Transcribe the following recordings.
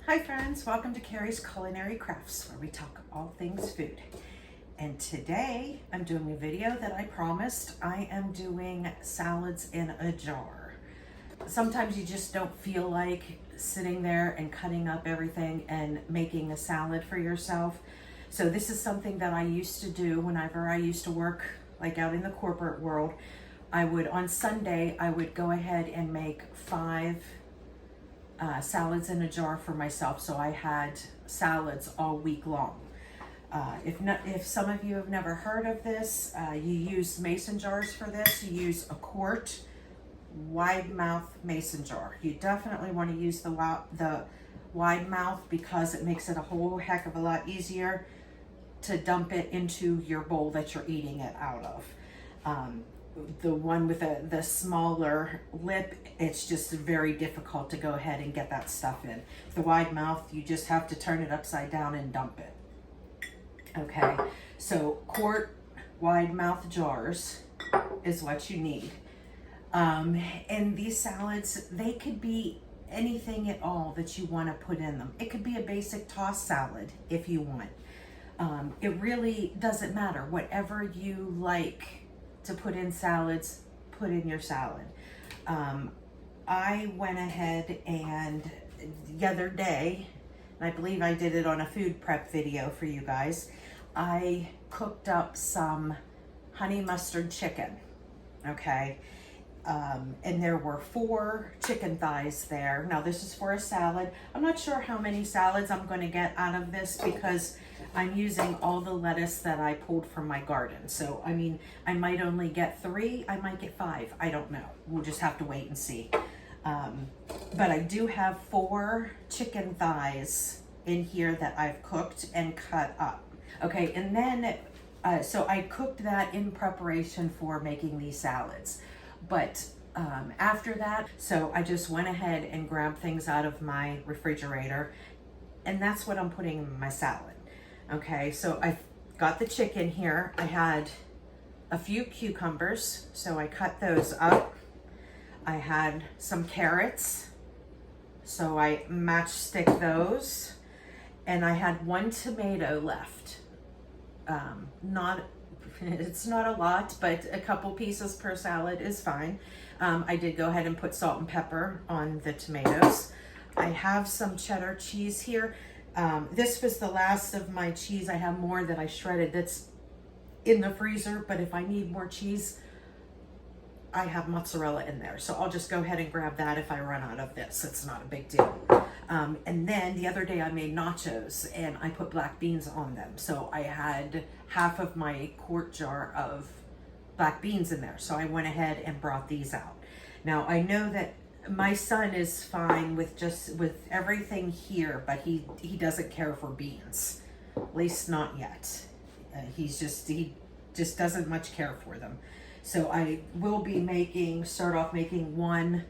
Hi friends, welcome to Carrie's Culinary Crafts, where we talk all things food. And today I'm doing a video that I promised. I am doing salads in a jar. Sometimes you just don't feel like sitting there and cutting up everything and making a salad for yourself. So this is something that I used to do whenever I used to work like out in the corporate world. On Sunday, I would go ahead and make 5 salads in a jar for myself, so I had salads all week long. If some of you have never heard of this, you use mason jars for this. You use a quart wide mouth mason jar. You definitely want to use the wide mouth because it makes it a whole heck of a lot easier to dump it into your bowl that you're eating it out of. The one with the smaller lip, it's just very difficult to go ahead and get that stuff in. The wide mouth, you just have to turn it upside down and dump it. Okay, so quart wide mouth jars is what you need. And these salads, they could be anything at all that you want to put in them. It could be a basic tossed salad if you want. It really doesn't matter. Whatever you like to put in salads, put in your salad. I went ahead and the other day, and I believe I did it on a food prep video for you guys, I cooked up some honey mustard chicken, okay? And there were 4 chicken thighs there. Now this is for a salad. I'm not sure how many salads I'm going to get out of this because I'm using all the lettuce that I pulled from my garden. So, I mean, I might only get 3, I might get 5. I don't know. We'll just have to wait and see. But I do have 4 chicken thighs in here that I've cooked and cut up. Okay, and then, so I cooked that in preparation for making these salads. But after that, so I just went ahead and grabbed things out of my refrigerator, and that's what I'm putting in my salad. Okay, so I've got the chicken here. I had a few cucumbers, so I cut those up. I had some carrots, so I matchstick those. And I had 1 tomato left. It's not a lot, but a couple pieces per salad is fine. I did go ahead and put salt and pepper on the tomatoes. I have some cheddar cheese here. This was the last of my cheese. I have more that I shredded that's in the freezer, but if I need more cheese, I have mozzarella in there. So I'll just go ahead and grab that if I run out of this. It's not a big deal. And then the other day I made nachos and I put black beans on them. So I had half of my quart jar of black beans in there. So I went ahead and brought these out. Now I know that my son is fine with everything here, but he doesn't care for beans, at least not yet. He just doesn't much care for them. So I will be start off making 1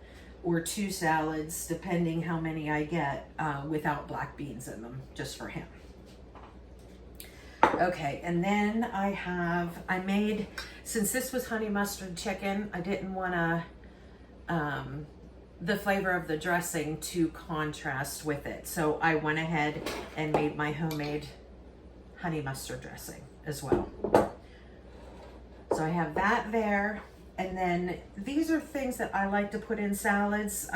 or 2 salads, depending how many I get, without black beans in them, just for him. Okay, and then I made, since this was honey mustard chicken, I didn't want to, the flavor of the dressing to contrast with it. So I went ahead and made my homemade honey mustard dressing as well. So I have that there. And then these are things that I like to put in salads.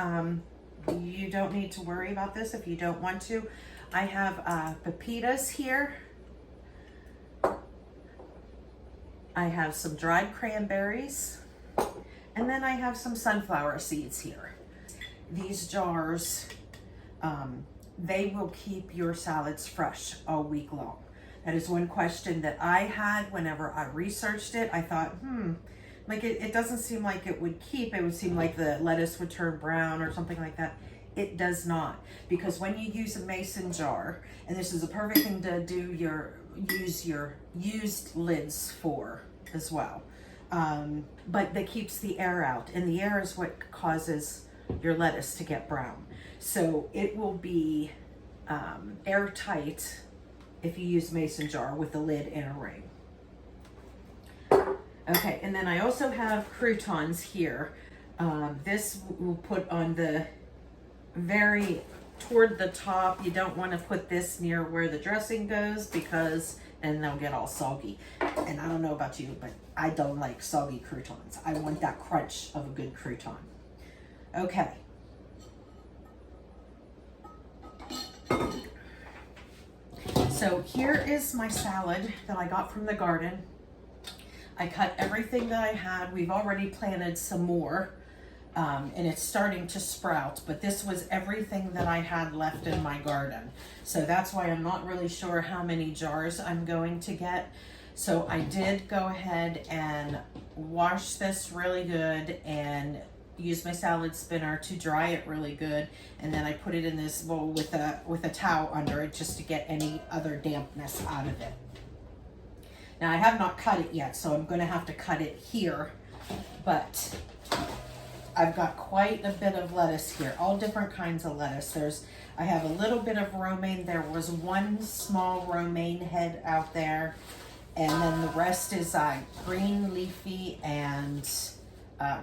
You don't need to worry about this if you don't want to. I have pepitas here. I have some dried cranberries. And then I have some sunflower seeds here. These jars, they will keep your salads fresh all week long. That is one question that I had whenever I researched it. I thought, like it doesn't seem like it would keep. It would seem like the lettuce would turn brown or something like that. It does not, because when you use a mason jar, and this is a perfect thing to use your used lids for as well. But that keeps the air out, and the air is what causes your lettuce to get brown. So it will be airtight if you use mason jar with a lid and a ring. Okay, and then I also have croutons here. This we'll put on the very toward the top. You don't want to put this near where the dressing goes because then they'll get all soggy. And I don't know about you, but I don't like soggy croutons. I want that crunch of a good crouton. Okay. So here is my salad that I got from the garden. I cut everything that I had. We've already planted some more, and it's starting to sprout, but this was everything that I had left in my garden. So that's why I'm not really sure how many jars I'm going to get. So I did go ahead and wash this really good and use my salad spinner to dry it really good, and then I put it in this bowl with a towel under it just to get any other dampness out of it. Now I have not cut it yet, so I'm going to have to cut it here, but I've got quite a bit of lettuce here, all different kinds of lettuce. I have a little bit of romaine. There was one small romaine head out there, and then the rest is green leafy and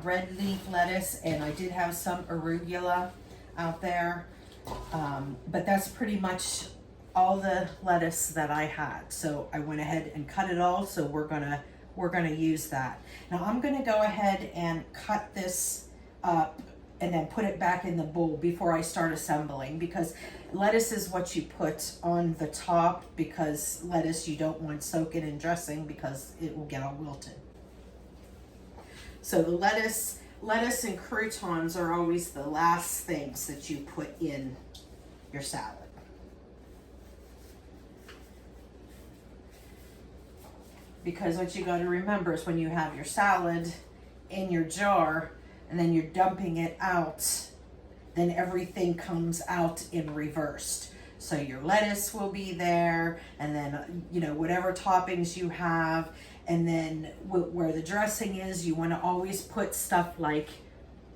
red leaf lettuce, and I did have some arugula out there, but that's pretty much all the lettuce that I had. So I went ahead and cut it all, so we're gonna use that. Now I'm gonna go ahead and cut this up and then put it back in the bowl before I start assembling, because lettuce is what you put on the top, because lettuce you don't want soaking in dressing because it will get all wilted. So the lettuce and croutons are always the last things that you put in your salad. Because what you got to remember is when you have your salad in your jar and then you're dumping it out, then everything comes out in reversed. So your lettuce will be there, and then, you know, whatever toppings you have, and then where the dressing is, you want to always put stuff like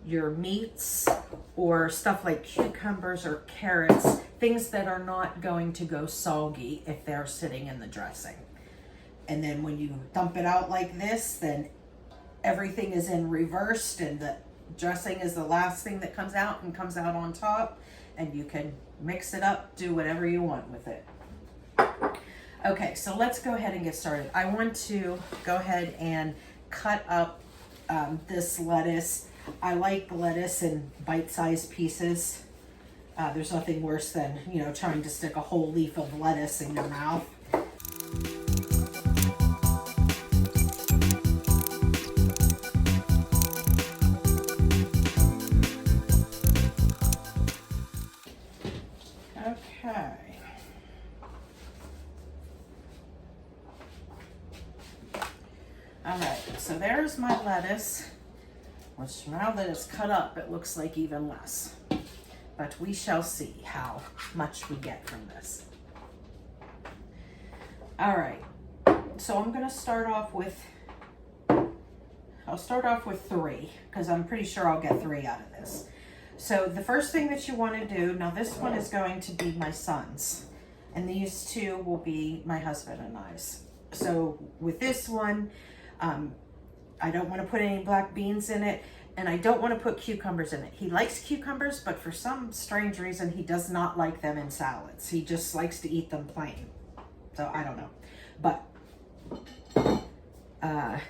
your meats or stuff like cucumbers or carrots, things that are not going to go soggy if they're sitting in the dressing. And then when you dump it out like this, then everything is in reversed, and the dressing is the last thing that comes out and comes out on top, and you can mix it up, do whatever you want with it. Okay, so let's go ahead and get started. I want to go ahead and cut up this lettuce. I like lettuce in bite-sized pieces. There's nothing worse than, you know, trying to stick a whole leaf of lettuce in your mouth. Okay. All right, so there's my lettuce, which now that it's cut up, it looks like even less. But we shall see how much we get from this. All right, so I'm gonna start off with, I'll start off with 3, because I'm pretty sure I'll get 3 out of this. So the first thing that you want to do, now this one is going to be my son's, and these 2 will be my husband and I's. So with this one, I don't want to put any black beans in it, and I don't want to put cucumbers in it. He likes cucumbers, but for some strange reason, he does not like them in salads. He just likes to eat them plain. So I don't know. But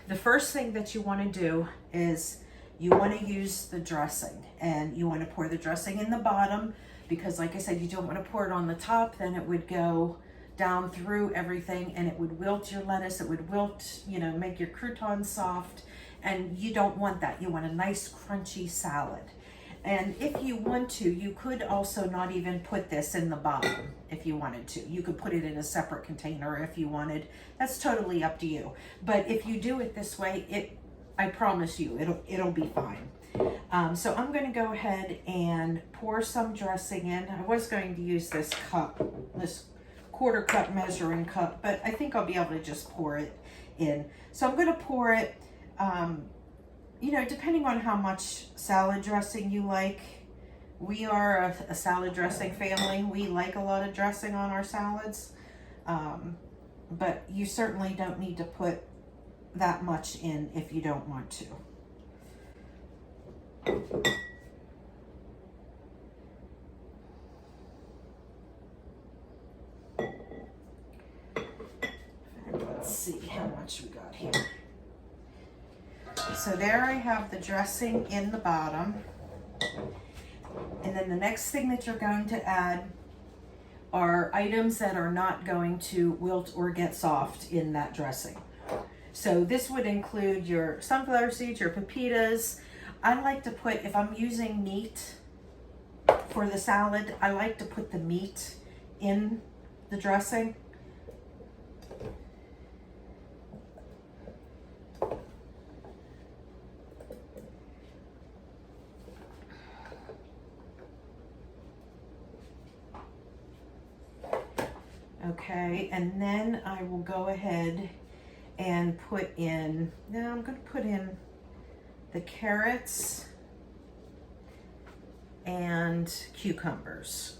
the first thing that you want to do is you want to use the dressing, and you want to pour the dressing in the bottom, because like I said, you don't want to pour it on the top, then it would go down through everything and it would wilt your lettuce, it would wilt, you know, make your croutons soft, and you don't want that. You want a nice crunchy salad. And if you want to, you could also not even put this in the bottom if you wanted to. You could put it in a separate container if you wanted. That's totally up to you. But if you do it this way, I promise you, it'll be fine. So I'm going to go ahead and pour some dressing in. I was going to use this cup, this 1/4 cup measuring cup, but I think I'll be able to just pour it in. So I'm going to pour it, you know, depending on how much salad dressing you like. We are a salad dressing family. We like a lot of dressing on our salads, but you certainly don't need to put that much in if you don't want to. how much we got here. So there I have the dressing in the bottom. And then the next thing that you're going to add are items that are not going to wilt or get soft in that dressing. So this would include your sunflower seeds, your pepitas. I like to put, if I'm using meat for the salad, I like to put the meat in the dressing. Okay, and then I will go ahead and put in, now I'm going to put in the carrots and cucumbers.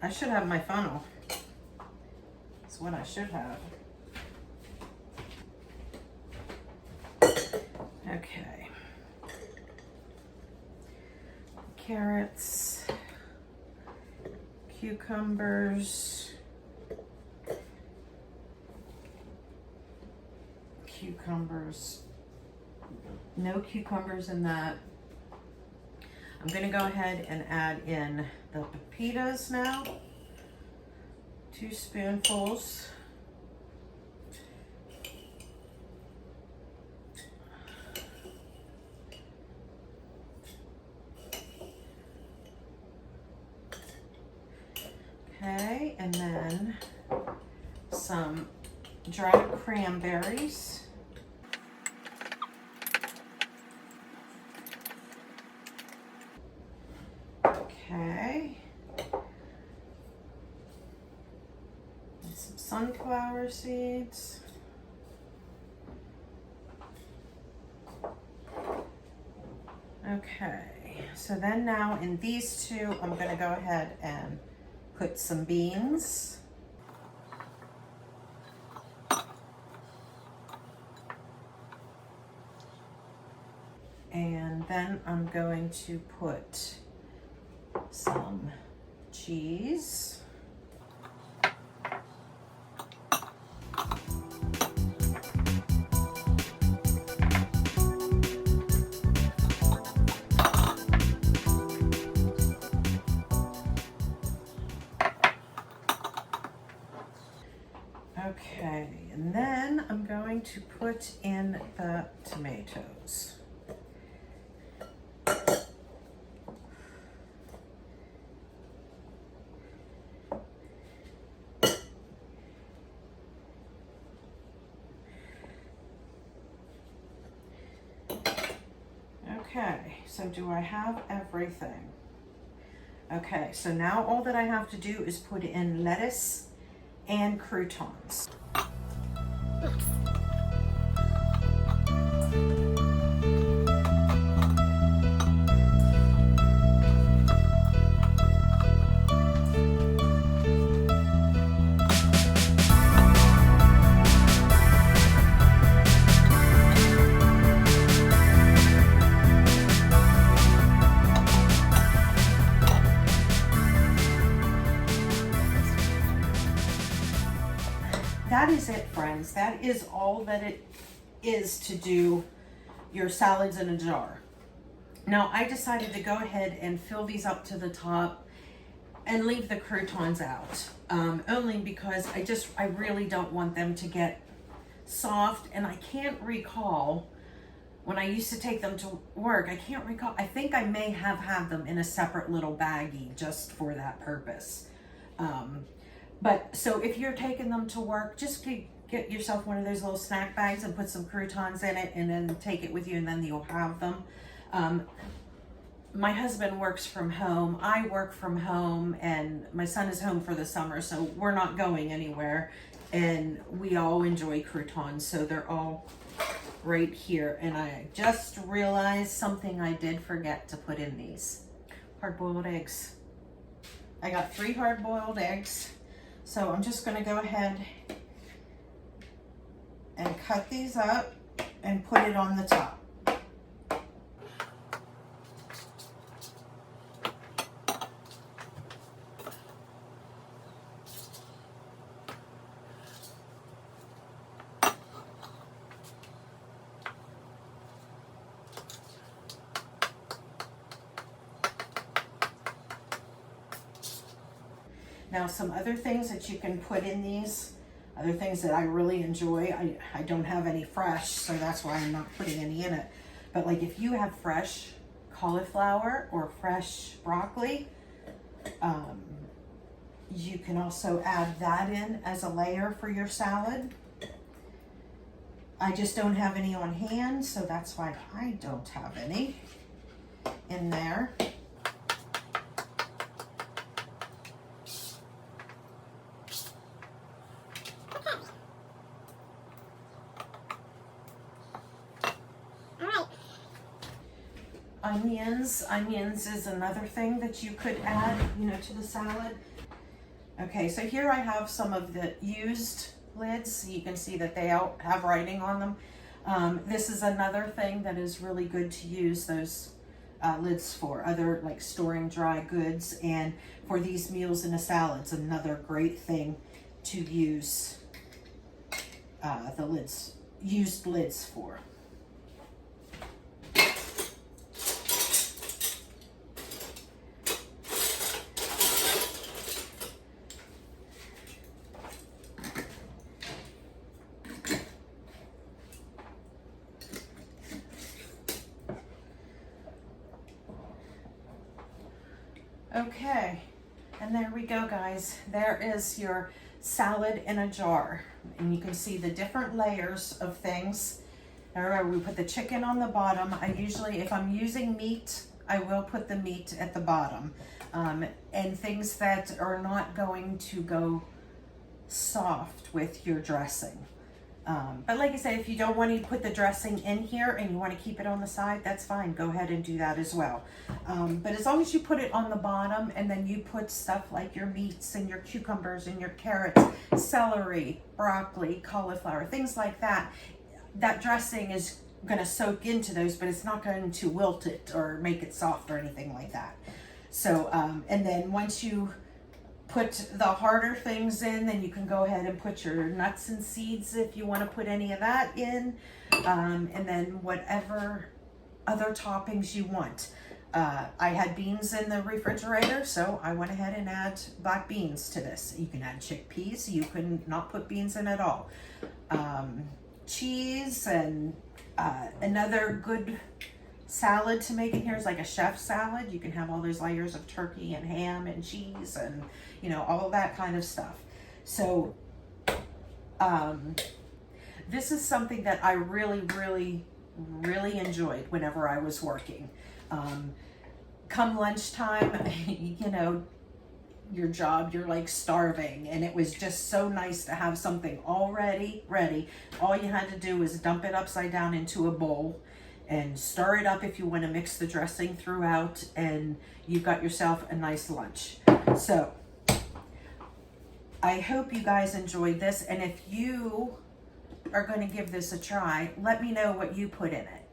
I should have my funnel. That's what I should have. Okay. Carrots, cucumbers, no cucumbers in that. I'm going to go ahead and add in the pepitas now, 2 spoonfuls. Okay, and then some dried cranberries. Okay. And some sunflower seeds. Okay, so then now in these two, I'm going to go ahead and put some beans. And then I'm going to put some cheese. Okay, and then I'm going to put in the tomatoes. Okay, so do I have everything? Okay, so now all that I have to do is put in lettuce and croutons. That is it, friends. That is all that it is to do your salads in a jar. Now, I decided to go ahead and fill these up to the top and leave the croutons out. Only because I really don't want them to get soft, and I can't recall when I used to take them to work, I can't recall, I think I may have had them in a separate little baggie just for that purpose. But so if you're taking them to work, just get yourself one of those little snack bags and put some croutons in it, and then take it with you, and then you'll have them. My husband works from home, I work from home, and my son is home for the summer, so we're not going anywhere, and we all enjoy croutons, so they're all right here. And I just realized something I did forget to put in these. Hard-boiled eggs. I got 3 hard-boiled eggs. So I'm just going to go ahead and cut these up and put it on the top. Now, some other things that you can put in these, other things that I really enjoy, I don't have any fresh, so that's why I'm not putting any in it. But like if you have fresh cauliflower or fresh broccoli, you can also add that in as a layer for your salad. I just don't have any on hand, so that's why I don't have any in there. Onions is another thing that you could add, to the salad. Okay, so here I have some of the used lids. You can see that they have writing on them. This is another thing that is really good to use those lids for, other like storing dry goods, and for these meals in a salad, it's another great thing to use used lids for. Okay, and there we go, guys. There is your salad in a jar. And you can see the different layers of things. Now remember, we put the chicken on the bottom. I usually, if I'm using meat, I will put the meat at the bottom. And things that are not going to go soft with your dressing. But like I said, if you don't want to put the dressing in here and you want to keep it on the side, that's fine. Go ahead and do that as well. But as long as you put it on the bottom, and then you put stuff like your meats and your cucumbers and your carrots, celery, broccoli, cauliflower, things like that, that dressing is going to soak into those, but it's not going to wilt it or make it soft or anything like that. So, and then once you put the harder things in, then you can go ahead and put your nuts and seeds if you want to put any of that in, and then whatever other toppings you want. I had beans in the refrigerator, so I went ahead and add black beans to this. You can add chickpeas, you can not put beans in at all. Cheese, and another good salad to make in here is like a chef salad. You can have all those layers of turkey and ham and cheese and all of that kind of stuff. So this is something that I really enjoyed whenever I was working. Come lunchtime, your job, you're like starving, and it was just so nice to have something already ready. All you had to do was dump it upside down into a bowl and stir it up if you want to mix the dressing throughout, and you've got yourself a nice lunch. So I hope you guys enjoyed this, and if you are going to give this a try, let me know what you put in it.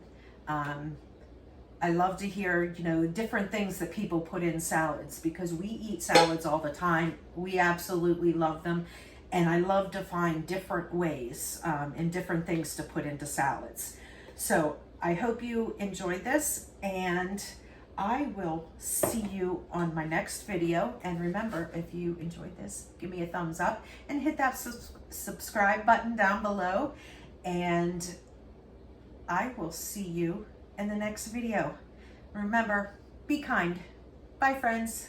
I love to hear, different things that people put in salads, because we eat salads all the time. We absolutely love them. And I love to find different ways and different things to put into salads. So I hope you enjoyed this, and I will see you on my next video. And remember, if you enjoyed this, give me a thumbs up and hit that subscribe button down below. And I will see you in the next video. Remember, be kind. Bye, friends.